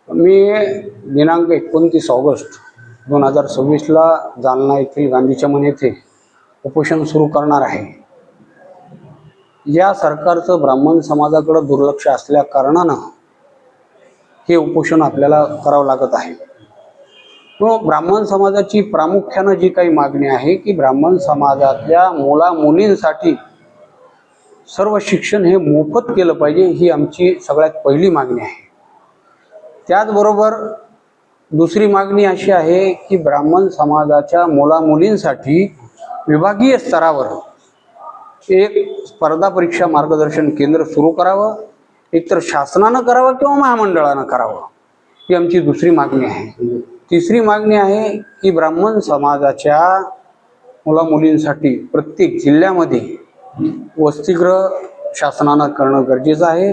मी दिनांक 29 ऑगस्ट 2026 जालना येथील गांधी चमन येथे उपोषण सुरू करणार आहे। या सरकारचं ब्राह्मण समाजाकडे दुर्लक्ष असल्या कारणानं हे उपोषण आपल्याला करावं लागत आहे। तो ब्राह्मण समाजाची प्रामुख्याने जी काही मागणी आहे की ब्राह्मण समाजातल्या मुला मुलींसाठी सर्व शिक्षण हे मोफत केलं पाहिजे, ही आमची सगळ्यात पहिली मागणी आहे। त्याचबरोबर दुसरी मागणी अशी आहे की ब्राह्मण समाजाच्या मुला मुलींसाठी विभागीय स्तरावर एक स्पर्धा परीक्षा मार्गदर्शन केंद्र सुरू करावं, एकतर शासनानं करावं किंवा महामंडळानं करावं, ही आमची दुसरी मागणी आहे। तिसरी मागणी आहे की ब्राह्मण समाजाच्या मुला मुलींसाठी प्रत्येक जिल्ह्यामध्ये वसतिगृह शासनानं करणं गरजेचं आहे।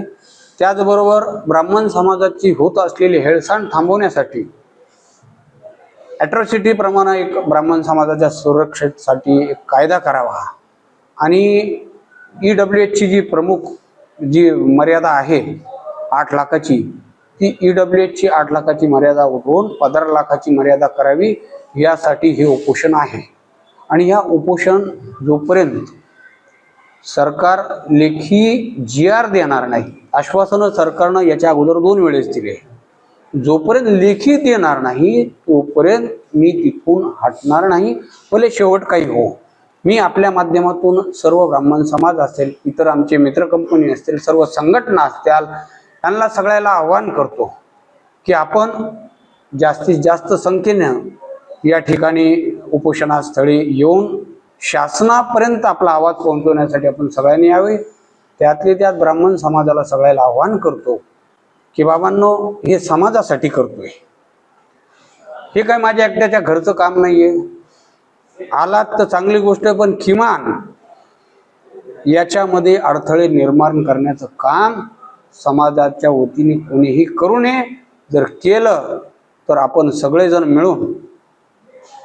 त्याचबरोबर ब्राह्मण समाजाची होत असलेली हेळसांड थांबवण्यासाठी ॲट्रॉसिटी प्रमाणे एक ब्राह्मण समाजाच्या सुरक्षेसाठी एक कायदा करावा आणि EWHची जी प्रमुख जी मर्यादा आहे 8 लाखाची, ती EWHची 8 लाखाची मर्यादा उठवून 15 लाखाची मर्यादा करावी, यासाठी हे उपोषण आहे। आणि या उपोषण जोपर्यंत सरकार लेखी GR देणार नाही, आश्वासनं सरकारनं याच्या अगोदर 2 वेळेस दिले, जोपर्यंत लेखी देणार नाही तोपर्यंत मी तिथून हटणार नाही, भले शेवट काही हो। मी आपल्या माध्यमातून सर्व ब्राह्मण समाज असेल, इतर आमचे मित्र कंपनी असतील, सर्व संघटना असतील, त्यांना सगळ्याला आव्हान करतो की आपण जास्तीत जास्त संख्येनं या ठिकाणी उपोषणास्थळी येऊन शासनापर्यंत आपला आवाज पोहोचवण्यासाठी आपण सगळ्यांनी यावे। त्यातले त्यात ब्राह्मण समाजाला सगळ्याला आव्हान करतो की बाबांनो, हे समाजासाठी करतोय, हे काय माझ्या एकट्याच्या घरचं काम नाहीये। आलात तर चांगली गोष्ट आहे, पण किमान याच्यामध्ये अडथळे निर्माण करण्याचं काम समाजाच्या वतीने कोणीही करू नये। जर केलं तर आपण सगळेजण मिळून,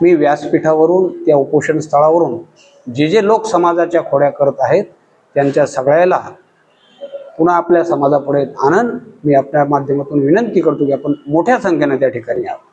मी व्यासपीठावरून त्या उपोषण स्थळावरून जे लोक समाजाच्या खोड्या करत आहेत त्यांच्या सगळ्याला पुन्हा आपल्या समाजापुढे आणून मी आपल्या माध्यमातून विनंती करतो की आपण मोठ्या संख्येने त्या ठिकाणी यावं।